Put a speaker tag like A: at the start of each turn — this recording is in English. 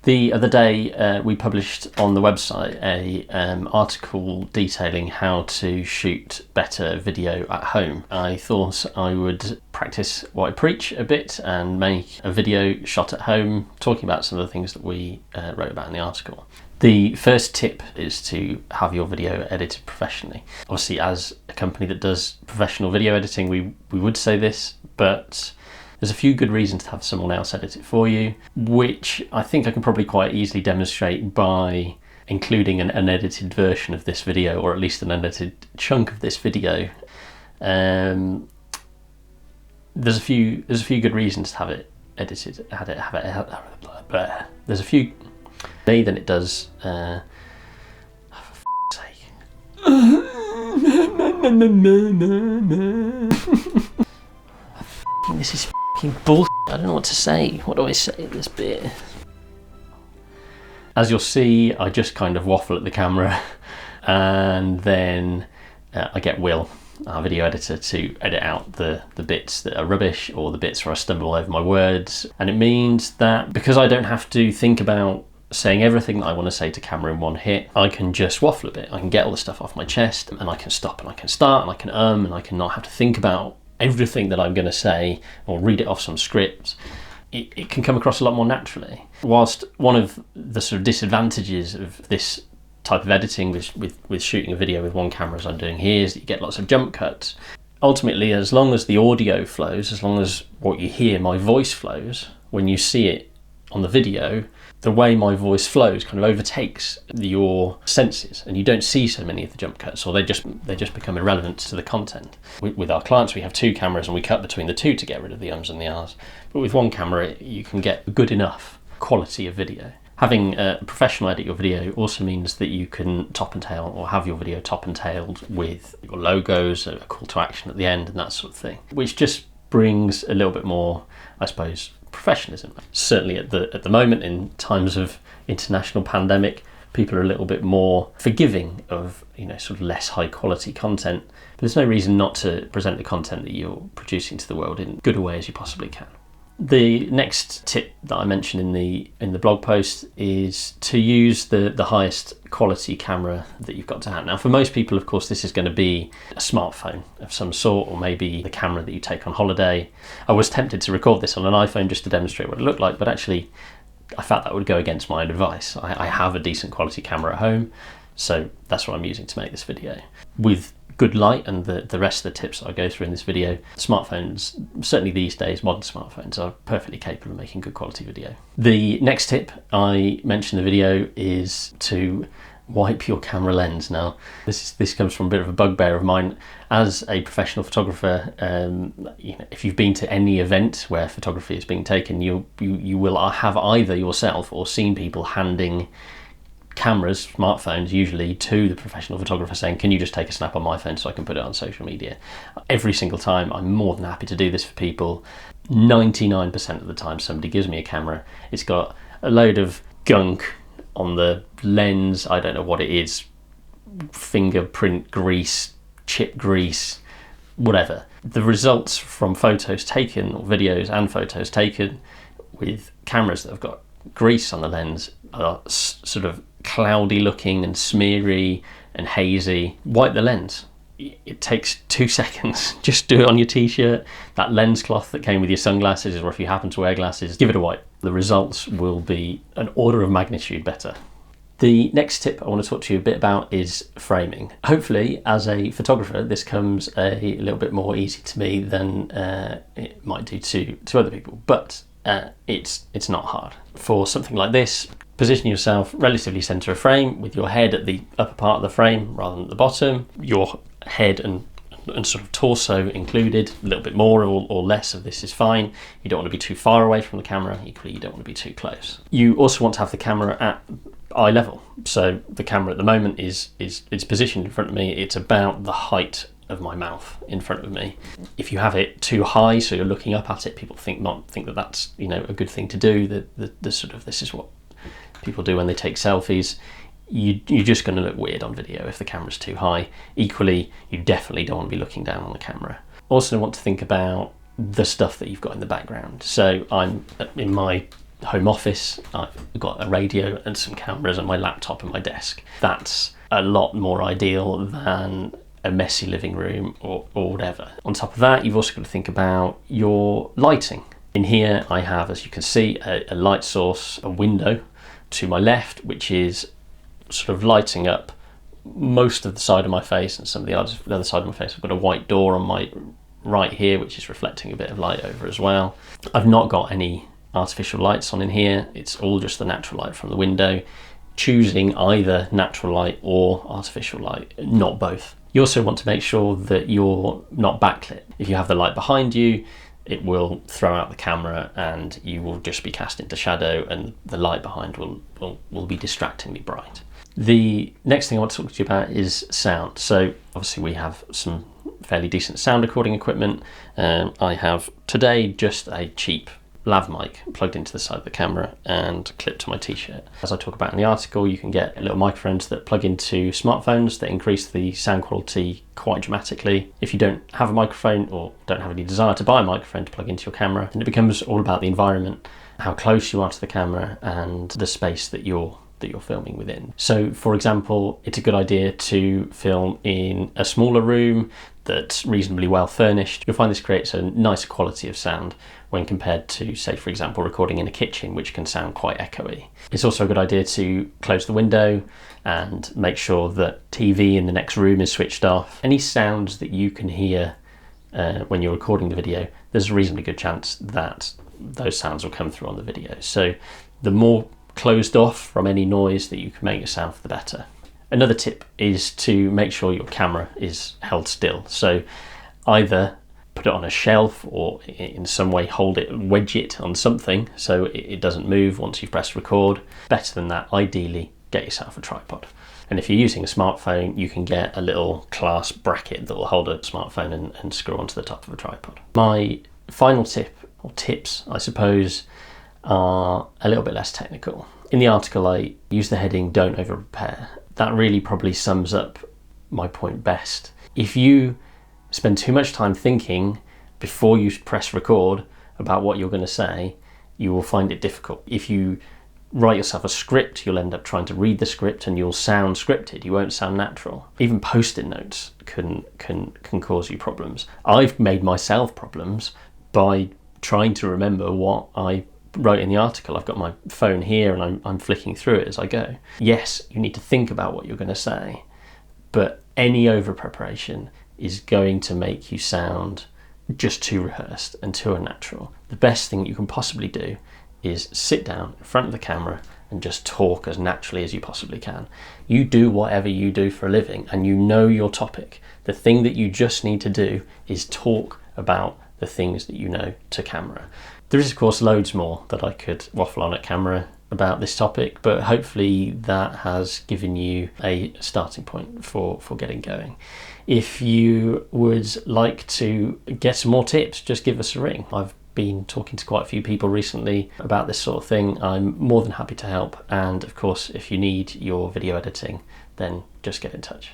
A: The other day we published on the website a article detailing how to shoot better video at home. I thought I would practice what I preach a bit and make a video shot at home talking about some of the things that we wrote about in the article. The first tip is to have your video edited professionally. Obviously, as a company that does professional video editing, we would say this, but there's a few good reasons to have someone else edit it for you, which I think I can probably quite easily demonstrate by including an unedited version of this video, or at least an unedited chunk of this video. There's a few good reasons to have it edited. There's a few than it does. For f***'s sake. This is f***ing bullshit. I don't know what to say. What do I say at this bit? As you'll see, I just kind of waffle at the camera, and then I get Will, our video editor, to edit out the bits that are rubbish or the bits where I stumble over my words. And it means that because I don't have to think about saying everything that I want to say to camera in one hit, I can just waffle a bit. I can get all the stuff off my chest, and I can stop, and I can start, and I can and I can not have to think about everything that I'm going to say or read it off some script. It can come across a lot more naturally. Whilst one of the sort of disadvantages of this type of editing with shooting a video with one camera, as I'm doing here, is that you get lots of jump cuts. Ultimately, as long as the audio flows, as long as what you hear, my voice flows, when you see it on the video, the way my voice flows kind of overtakes your senses, and you don't see so many of the jump cuts, or they just become irrelevant to the content. With our clients, we have two cameras and we cut between the two to get rid of the ums and the ahs. But with one camera, you can get good enough quality of video. Having a professional edit your video also means that you can top and tail, or have your video top and tailed with your logos, a call to action at the end, and that sort of thing, which just brings a little bit more, I suppose, professionalism. Certainly at the moment, in times of international pandemic, people are a little bit more forgiving of, sort of less high quality content. But there's no reason not to present the content that you're producing to the world in good a way as you possibly can. The next tip that I mentioned in the blog post is to use the highest quality camera that you've got to hand. Now, for most people, of course, this is going to be a smartphone of some sort, or maybe the camera that you take on holiday. I was tempted to record this on an iPhone just to demonstrate what it looked like, but actually I felt that would go against my own advice. I have a decent quality camera at home, so that's what I'm using to make this video. With good light and the rest of the tips that I go through in this video, smartphones, certainly these days, modern smartphones are perfectly capable of making good quality video. The next tip I mentioned in the video is to wipe your camera lens. Now, this comes from a bit of a bugbear of mine. As a professional photographer, if you've been to any event where photography is being taken, you will have either yourself or seen people handing cameras, smartphones usually, to the professional photographer saying, can you just take a snap on my phone so I can put it on social media? Every single time, I'm more than happy to do this for people. 99% of the time somebody gives me a camera, it's got a load of gunk on the lens, I don't know what it is, fingerprint grease, chip grease, whatever. The results from photos taken, or videos and photos taken with cameras that have got grease on the lens, are sort of cloudy looking and smeary and hazy. Wipe the lens. It takes 2 seconds. Just do it on your t-shirt, that lens cloth that came with your sunglasses, or if you happen to wear glasses, give it a wipe. The results will be an order of magnitude better. The next tip I want to talk to you a bit about is framing. Hopefully, as a photographer, this comes a little bit more easy to me than it might do to other people, but it's not hard. For something like this, position yourself relatively center of frame with your head at the upper part of the frame rather than at the bottom, your head and sort of torso included. A little bit more or less of this is fine. You don't want to be too far away from the camera. Equally, you don't want to be too close. You also want to have the camera at eye level. So the camera at the moment is positioned in front of me. It's about the height of my mouth in front of me. If you have it too high, so you're looking up at it, people think that that's a good thing to do. The sort of, this is what people do when they take selfies. You're just going to look weird on video if the camera's too high. Equally, you definitely don't want to be looking down on the camera. Also want to think about the stuff that you've got in the background. So I'm in my home office. I've got a radio and some cameras and my laptop and my desk. That's a lot more ideal than a messy living room or whatever. On top of that, you've also got to think about your lighting. In here I have, as you can see, a light source, a window to my left, which is sort of lighting up most of the side of my face and some of the other side of my face. I've got a white door on my right here, which is reflecting a bit of light over as well. I've not got any artificial lights on in here. It's all just the natural light from the window, choosing either natural light or artificial light, not both. You also want to make sure that you're not backlit. If you have the light behind you, it will throw out the camera and you will just be cast into shadow, and the light behind will be distractingly bright. The next thing I want to talk to you about is sound. So obviously we have some fairly decent sound recording equipment. I have today just a cheap lav mic plugged into the side of the camera and clipped to my t-shirt. As I talk about in the article, you can get little microphones that plug into smartphones that increase the sound quality quite dramatically. If you don't have a microphone or don't have any desire to buy a microphone to plug into your camera, then it becomes all about the environment, how close you are to the camera and the space that you're filming within. So for example, it's a good idea to film in a smaller room that's reasonably well furnished. You'll find this creates a nicer quality of sound when compared to, say, for example, recording in a kitchen, which can sound quite echoey. It's also a good idea to close the window and make sure that TV in the next room is switched off. Any sounds that you can hear when you're recording the video, there's a reasonably good chance that those sounds will come through on the video. So the more closed off from any noise that you can make it sound, for the better. Another tip is to make sure your camera is held still. So either put it on a shelf or in some way wedge it on something so it doesn't move once you've pressed record. Better than that, ideally get yourself a tripod. And if you're using a smartphone, you can get a little glass bracket that will hold a smartphone and screw onto the top of a tripod. My final tip, or tips I suppose, are a little bit less technical. In the article I use the heading "Don't over prepare." That really probably sums up my point best. If you spend too much time thinking before you press record about what you're going to say, you will find it difficult. If you write yourself a script, you'll end up trying to read the script and you'll sound scripted. You won't sound natural. Even post-it notes can cause you problems. I've made myself problems by trying to remember what I wrote in the article. I've got my phone here and I'm flicking through it as I go. Yes, you need to think about what you're going to say, but any over preparation is going to make you sound just too rehearsed and too unnatural. The best thing you can possibly do is sit down in front of the camera and just talk as naturally as you possibly can. You do whatever you do for a living and you know your topic. The thing that you just need to do is talk about the things that you know to camera. There is of course loads more that I could waffle on at camera about this topic, but hopefully that has given you a starting point for getting going. If you would like to get some more tips, just give us a ring. I've been talking to quite a few people recently about this sort of thing. I'm more than happy to help, and of course if you need your video editing, then just get in touch.